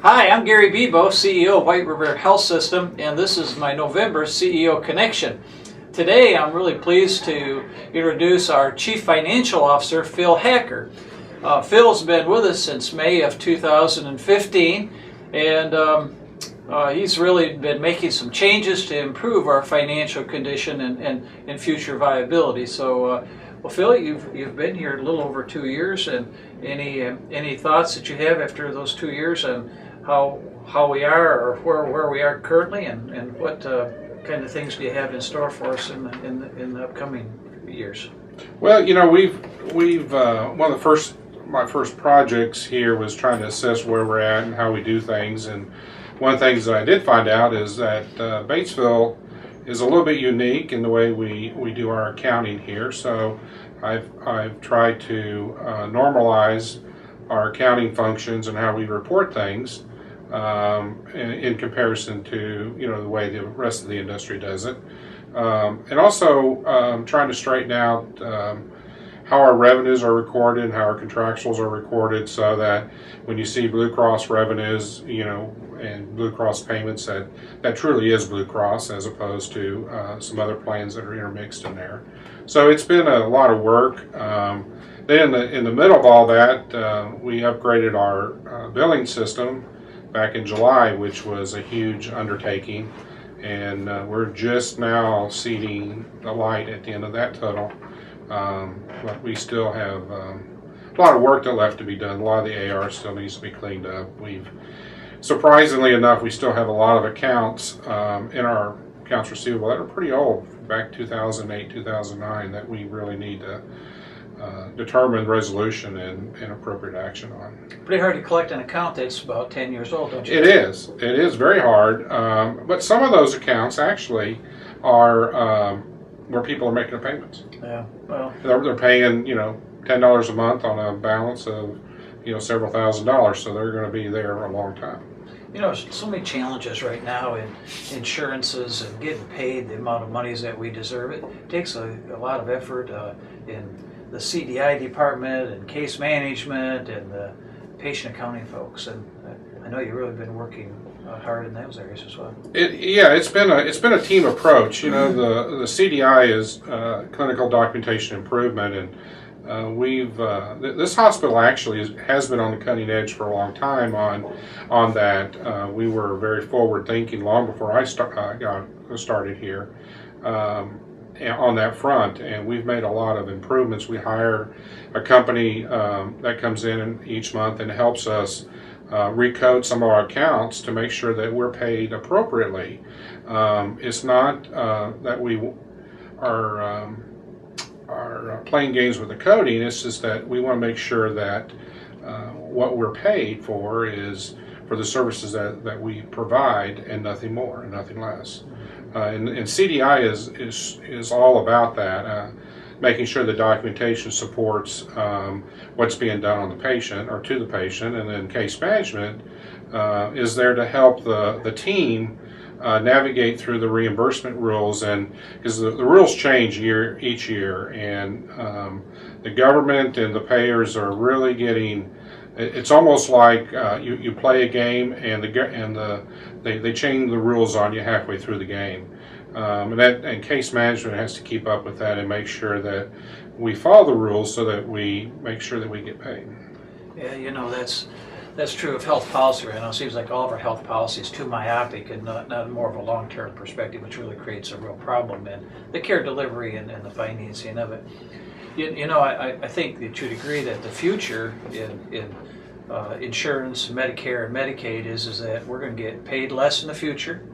Hi, I'm Gary Bebow, CEO of White River Health System, and this is my November CEO Connection. Today, I'm really pleased to introduce our Chief Financial Officer, Phil Hacker. Phil's been with us since May of 2015, and he's really been making some changes to improve our financial condition and future viability. So, well, Phil, you've been here a little over 2 years, and any thoughts that you have after those 2 years on how we are, or where we are currently, and what kind of things do you have in store for us in the upcoming years? Well, you know, we've one of my first projects here was trying to assess where we're at and how we do things. And one of the things that I did find out is that Batesville is a little bit unique in the way we do our accounting here. So I've tried to normalize our accounting functions and how we report things in comparison to the way the rest of the industry does it, and also trying to straighten out how our revenues are recorded and how our contractuals are recorded, so that when you see Blue Cross revenues, and Blue Cross payments, that truly is Blue Cross, as opposed to some other plans that are intermixed in there. So it's been a lot of work. Then in the middle of all that, we upgraded our billing system back in July, which was a huge undertaking, and we're just now seeing the light at the end of that tunnel. But we still have a lot of work left to be done. A lot of the AR still needs to be cleaned up. Surprisingly enough, we still have a lot of accounts in our accounts receivable that are pretty old, back 2008, 2009, that we really need to determine resolution and appropriate action on. Pretty hard to collect an account that's about 10 years old, don't you? It is very hard, but some of those accounts actually are where people are making their payments. Yeah, well, they're paying $10 a month on a balance of several $1,000s, so they're going to be there a long time. So many challenges right now in insurances and getting paid the amount of monies that we deserve. It takes a lot of effort in the CDI department and case management and the patient accounting folks, and I know you've really been working hard in those areas as well. It's been a team approach. The CDI is clinical documentation improvement, and this hospital actually has been on the cutting edge for a long time on that. We were very forward thinking long before I got started here. On that front, and we've made a lot of improvements. We hire a company that comes in each month and helps us recode some of our accounts to make sure that we're paid appropriately. It's not that we are playing games with the coding. It's just that we want to make sure that what we're paid for is for the services that we provide, and nothing more and nothing less. And CDI is all about that, making sure the documentation supports what's being done on the patient or to the patient, and then case management is there to help the team navigate through the reimbursement rules, and because the rules change each year, and the government and the payers are really getting. It's almost like you play a game, and they change the rules on you halfway through the game, and case management has to keep up with that and make sure that we follow the rules so that we make sure that we get paid. Yeah, that's true of health policy right now. It seems like all of our health policy is too myopic and not more of a long-term perspective, which really creates a real problem in the care delivery and the financing of it. I think that you'd agree that the future in insurance, Medicare, and Medicaid is that we're going to get paid less in the future,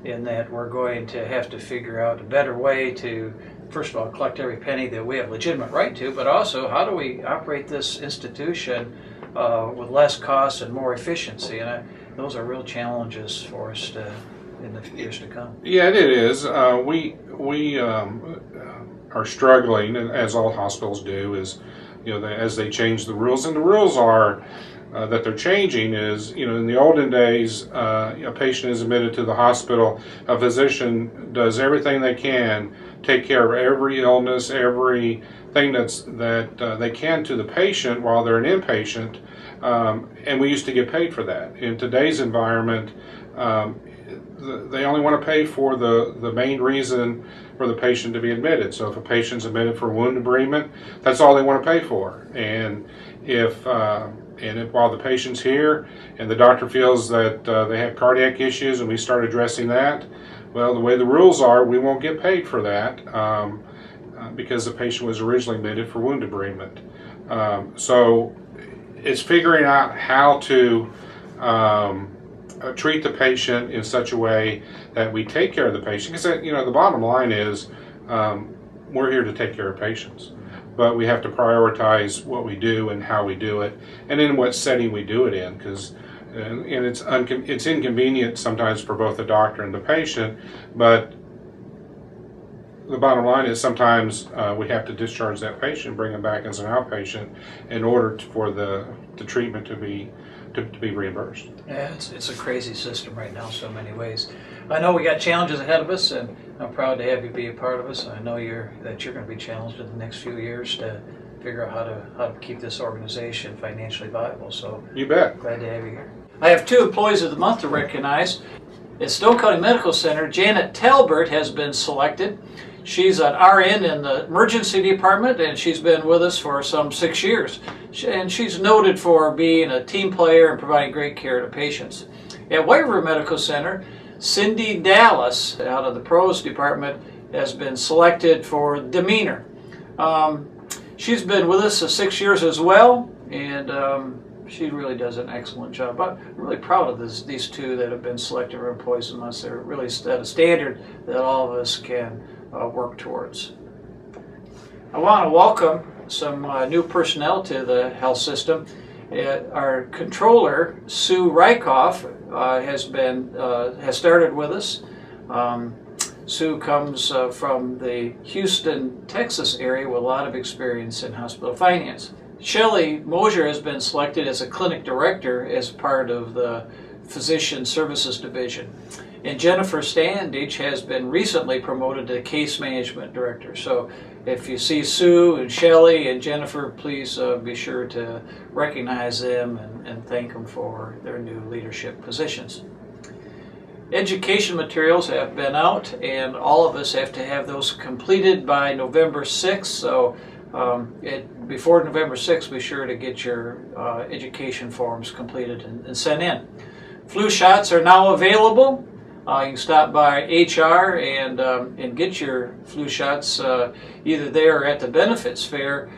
in that we're going to have to figure out a better way to, first of all, collect every penny that we have legitimate right to, but also how do we operate this institution with less cost and more efficiency, and those are real challenges for us in the years to come. Yeah, it is. We are struggling, as all hospitals do, is as they change the rules, and the rules are that they're changing is, in the olden days, a patient is admitted to the hospital, a physician does everything they can, take care of every illness, everything that they can to the patient while they're an inpatient, and we used to get paid for that. In today's environment, they only want to pay for the main reason for the patient to be admitted. So if a patient's admitted for wound debridement, that's all they want to pay for. And if while the patient's here and the doctor feels that they have cardiac issues and we start addressing that, well, the way the rules are, we won't get paid for that because the patient was originally admitted for wound debridement. So it's figuring out how to treat the patient in such a way that we take care of the patient. Because the bottom line is we're here to take care of patients, but we have to prioritize what we do and how we do it, and in what setting we do it in. Because it's inconvenient sometimes for both the doctor and the patient, but the bottom line is sometimes we have to discharge that patient, bring him back as an outpatient in order for the treatment to be reimbursed. Yeah, it's a crazy system right now in so many ways. I know we got challenges ahead of us, and I'm proud to have you be a part of us. I know that you're going to be challenged in the next few years to figure out how to keep this organization financially viable. So you bet. Glad to have you here. I have 2 Employees of the Month to recognize. At Stone County Medical Center, Janet Talbert has been selected. She's an RN in the emergency department, and she's been with us for some 6 years. And she's noted for being a team player and providing great care to patients. At White River Medical Center, Cindy Dallas, out of the pros department, has been selected for demeanor. She's been with us for 6 years as well, and she really does an excellent job. I'm really proud of these 2 that have been selected for Employees of the Month. They're really set a standard that all of us can work towards. I want to welcome some new personnel to the health system. Our controller, Sue Rykoff, has started with us. Sue comes from the Houston, Texas area with a lot of experience in hospital finance. Shelley Mosier has been selected as a clinic director as part of the Physician Services Division. And Jennifer Standage has been recently promoted to Case Management Director. So if you see Sue and Shelley and Jennifer, please be sure to recognize them and thank them for their new leadership positions. Education materials have been out, and all of us have to have those completed by November 6th. So before November 6th, be sure to get your education forms completed and sent in. Flu shots are now available. You can stop by HR and get your flu shots either there or at the benefits fair.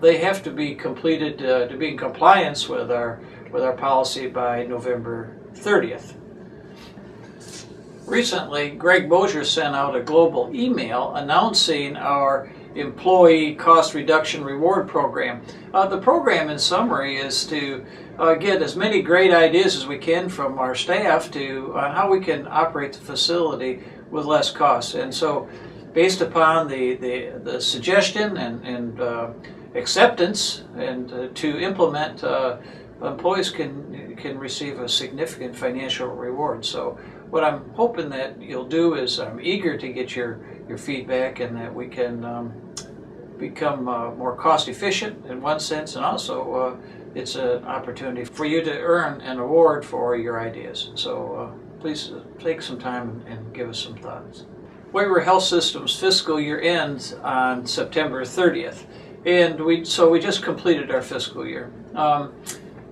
They have to be completed to be in compliance with our policy by November 30th. Recently, Greg Mosier sent out a global email announcing our Employee Cost Reduction Reward Program. The program, in summary, is to get as many great ideas as we can from our staff on how we can operate the facility with less costs. And so, based upon the suggestion and acceptance and to implement, employees can receive a significant financial reward. So what I'm hoping that you'll do is I'm eager to get your feedback, and that we can become more cost efficient in one sense, and also it's an opportunity for you to earn an award for your ideas. So please take some time and give us some thoughts. White River Health System's fiscal year ends on September 30th, and we just completed our fiscal year.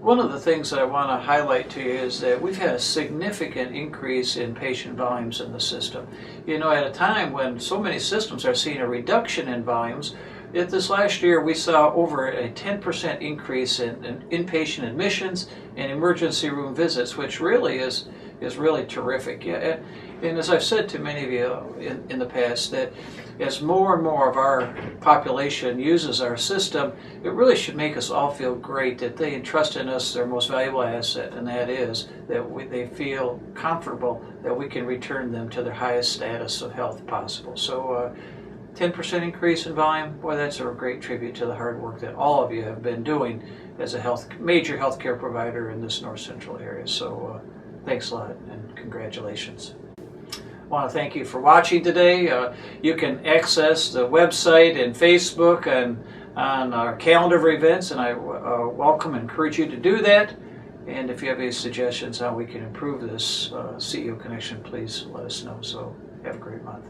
One of the things that I want to highlight to you is that we've had a significant increase in patient volumes in the system. At a time when so many systems are seeing a reduction in volumes, this last year we saw over a 10% increase in inpatient admissions and emergency room visits, which really is really terrific. And as I've said to many of you in the past, that as more and more of our population uses our system, it really should make us all feel great that they entrust in us their most valuable asset, and that is that they feel comfortable that we can return them to their highest status of health possible. So 10% increase in volume, boy, that's a great tribute to the hard work that all of you have been doing as a major healthcare provider in this north central area. So thanks a lot and congratulations. I want to thank you for watching today. You can access the website and Facebook on our calendar of events, and I welcome and encourage you to do that. And if you have any suggestions how we can improve this CEO Connection, please let us know. So have a great month.